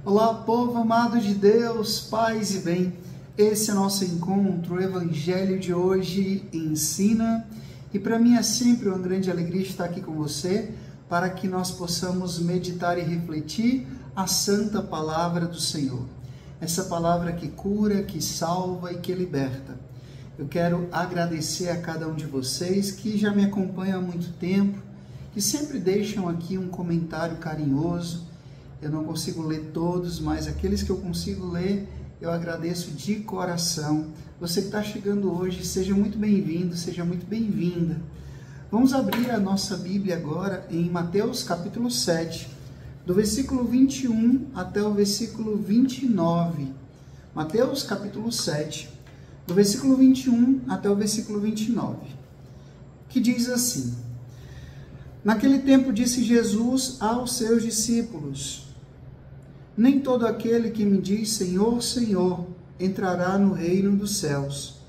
Olá, povo amado de Deus, paz e bem. Esse é nosso encontro, o Evangelho de hoje ensina. E para mim é sempre uma grande alegria estar aqui com você, para que nós possamos meditar e refletir a santa palavra do Senhor. Essa palavra que cura, que salva e que liberta. Eu quero agradecer a cada um de vocês que já me acompanham há muito tempo, que sempre deixam aqui um comentário carinhoso. Eu não consigo ler todos, mas aqueles que eu consigo ler, eu agradeço de coração. Você que está chegando hoje, seja muito bem-vindo, seja muito bem-vinda. Vamos abrir a nossa Bíblia agora em Mateus capítulo 7, do versículo 21 até o versículo 29. Mateus capítulo 7, do versículo 21 até o versículo 29, que diz assim: Naquele tempo disse Jesus aos seus discípulos: Nem todo aquele que me diz Senhor, Senhor, entrará no reino dos céus,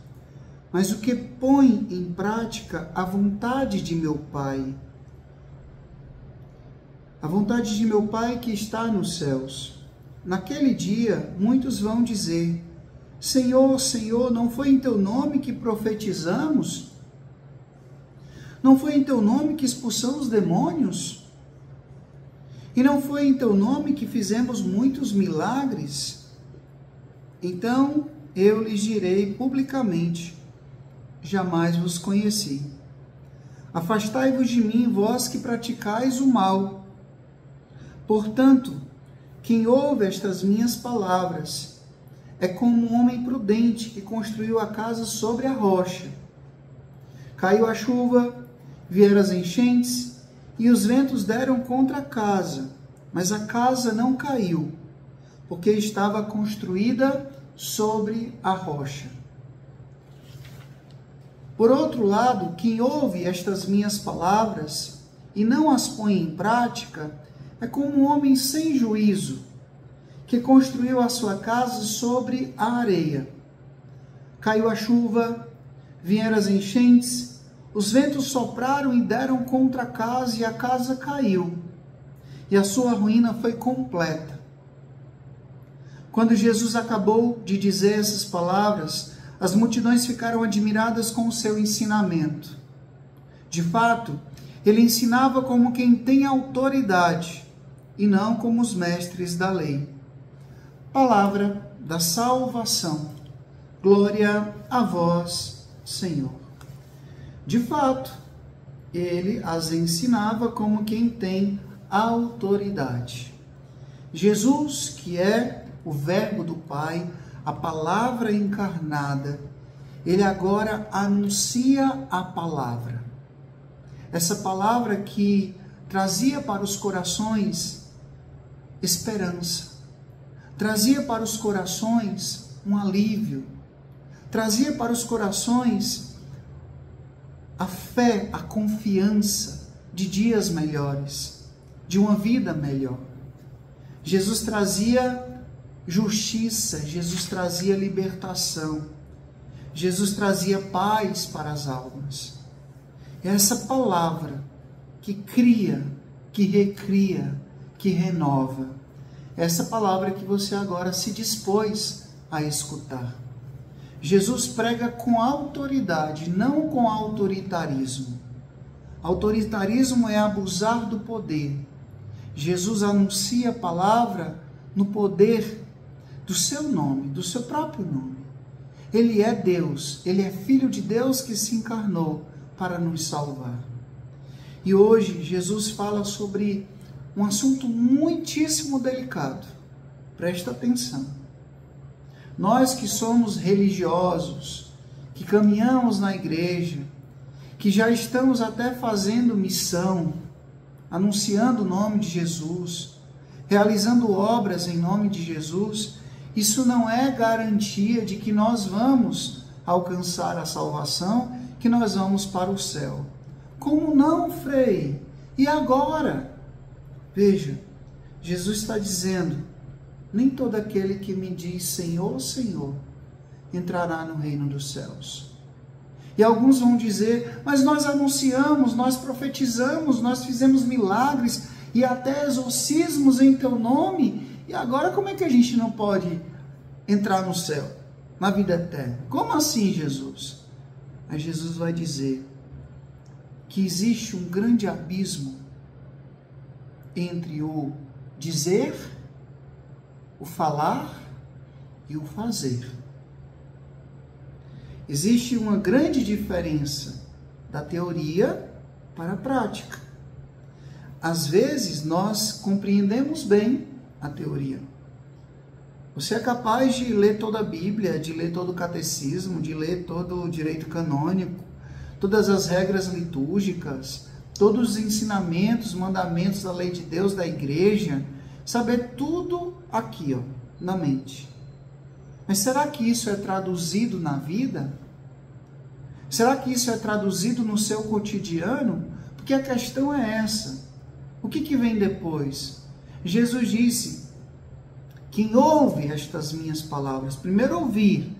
mas o que põe em prática a vontade de meu Pai. A vontade de meu Pai que está nos céus. Naquele dia, muitos vão dizer: Senhor, Senhor, não foi em teu nome que profetizamos? Não foi em teu nome que expulsamos demônios? E não foi em teu nome que fizemos muitos milagres? Então eu lhes direi publicamente: jamais vos conheci. Afastai-vos de mim, vós que praticais o mal. Portanto, quem ouve estas minhas palavras é como um homem prudente que construiu a casa sobre a rocha. Caiu a chuva, vieram as enchentes, e os ventos deram contra a casa, mas a casa não caiu, porque estava construída sobre a rocha. Por outro lado, quem ouve estas minhas palavras e não as põe em prática, é como um homem sem juízo, que construiu a sua casa sobre a areia. Caiu a chuva, vieram as enchentes, os ventos sopraram e deram contra a casa, e a casa caiu, e a sua ruína foi completa. Quando Jesus acabou de dizer essas palavras, as multidões ficaram admiradas com o seu ensinamento. De fato, ele ensinava como quem tem autoridade, e não como os mestres da lei. Palavra da salvação. Glória a vós, Senhor. De fato, ele as ensinava como quem tem autoridade. Jesus, que é o Verbo do Pai, a palavra encarnada, ele agora anuncia a palavra. Essa palavra que trazia para os corações esperança, trazia para os corações um alívio, trazia para os corações a fé, a confiança de dias melhores, de uma vida melhor. Jesus trazia justiça, Jesus trazia libertação, Jesus trazia paz para as almas. É essa palavra que cria, que recria, que renova. É essa palavra que você agora se dispôs a escutar. Jesus prega com autoridade, não com autoritarismo. Autoritarismo é abusar do poder. Jesus anuncia a palavra no poder do seu nome, do seu próprio nome. Ele é Deus, ele é Filho de Deus que se encarnou para nos salvar. E hoje Jesus fala sobre um assunto muitíssimo delicado. Presta atenção. Nós que somos religiosos, que caminhamos na igreja, que já estamos até fazendo missão, anunciando o nome de Jesus, realizando obras em nome de Jesus, isso não é garantia de que nós vamos alcançar a salvação, que nós vamos para o céu. Como não, Frei? E agora? Veja, Jesus está dizendo: nem todo aquele que me diz Senhor, Senhor, entrará no reino dos céus. E alguns vão dizer: mas nós anunciamos, nós profetizamos, nós fizemos milagres e até exorcismos em teu nome, e agora como é que a gente não pode entrar no céu, na vida eterna? Como assim, Jesus? Aí Jesus vai dizer que existe um grande abismo entre o dizer, o falar e o fazer. Existe uma grande diferença da teoria para a prática. Às vezes nós compreendemos bem a teoria. Você é capaz de ler toda a Bíblia, de ler todo o catecismo, de ler todo o direito canônico, todas as regras litúrgicas, todos os ensinamentos, mandamentos da lei de Deus, da igreja, saber tudo aqui, ó, na mente. Mas será que isso é traduzido na vida? Será que isso é traduzido no seu cotidiano? Porque a questão é essa. O que vem depois? Jesus disse: quem ouve estas minhas palavras, primeiro ouvir,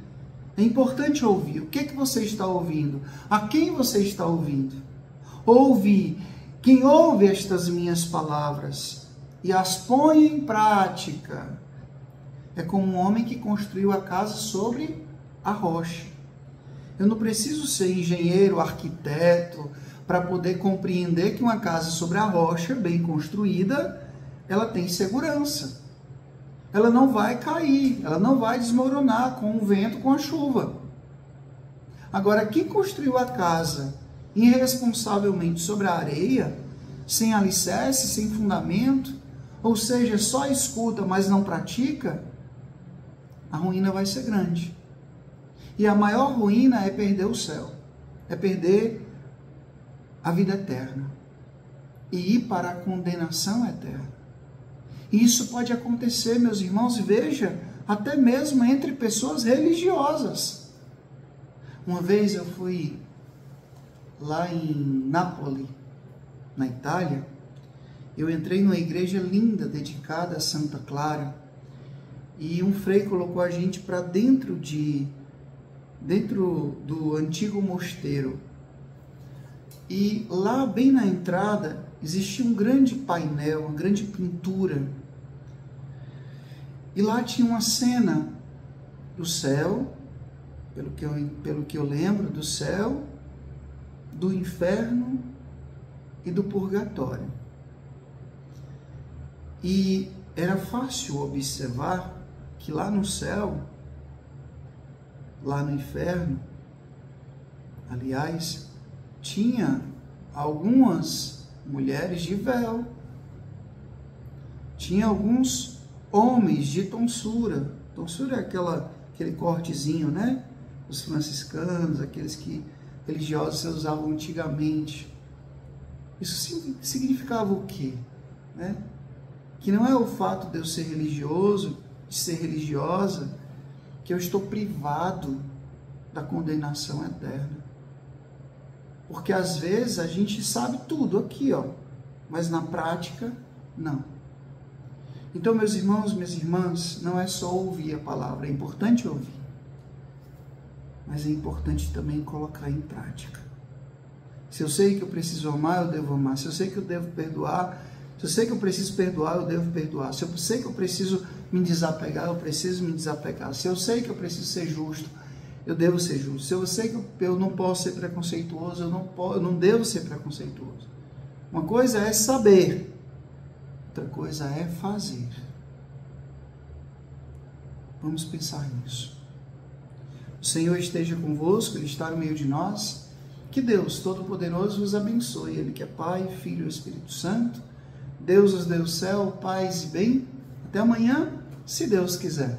é importante ouvir. O que você está ouvindo? A quem você está ouvindo? Ouve. Quem ouve estas minhas palavras e as põe em prática é como um homem que construiu a casa sobre a rocha. Eu não preciso ser engenheiro, arquiteto, para poder compreender que uma casa sobre a rocha, bem construída, ela tem segurança. Ela não vai cair, ela não vai desmoronar com o vento, com a chuva. Agora, quem construiu a casa irresponsavelmente sobre a areia, sem alicerce, sem fundamento, ou seja, só escuta, mas não pratica, a ruína vai ser grande. E a maior ruína é perder o céu, é perder a vida eterna e ir para a condenação eterna. E isso pode acontecer, meus irmãos, veja, até mesmo entre pessoas religiosas. Uma vez eu fui lá em Nápoles, na Itália, eu entrei numa igreja linda, dedicada a Santa Clara, e um frei colocou a gente para dentro do antigo mosteiro. E lá, bem na entrada, existia um grande painel, uma grande pintura. E lá tinha uma cena do céu, pelo que eu lembro, do céu, do inferno e do purgatório. E era fácil observar que lá no céu, lá no inferno, aliás, tinha algumas mulheres de véu, tinha alguns homens de tonsura. Tonsura é aquele cortezinho, né? Os franciscanos, aqueles que religiosos usavam antigamente. Isso significava o quê? Né? Que não é o fato de eu ser religioso, de ser religiosa, que eu estou privado da condenação eterna. Porque às vezes a gente sabe tudo aqui, ó, mas na prática, não. Então, meus irmãos, minhas irmãs, não é só ouvir a palavra, é importante ouvir, mas é importante também colocar em prática. Se eu sei que eu preciso amar, eu devo amar. Se eu sei que eu devo perdoar, se eu sei que eu preciso perdoar, eu devo perdoar. Se eu sei que eu preciso me desapegar, eu preciso me desapegar. Se eu sei que eu preciso ser justo, eu devo ser justo. Se eu sei que eu não posso ser preconceituoso, eu não devo ser preconceituoso. Uma coisa é saber, outra coisa é fazer. Vamos pensar nisso. O Senhor esteja convosco, Ele está no meio de nós. Que Deus Todo-Poderoso vos abençoe, Ele que é Pai, Filho e Espírito Santo. Deus os dê o céu, paz e bem. Até amanhã, se Deus quiser.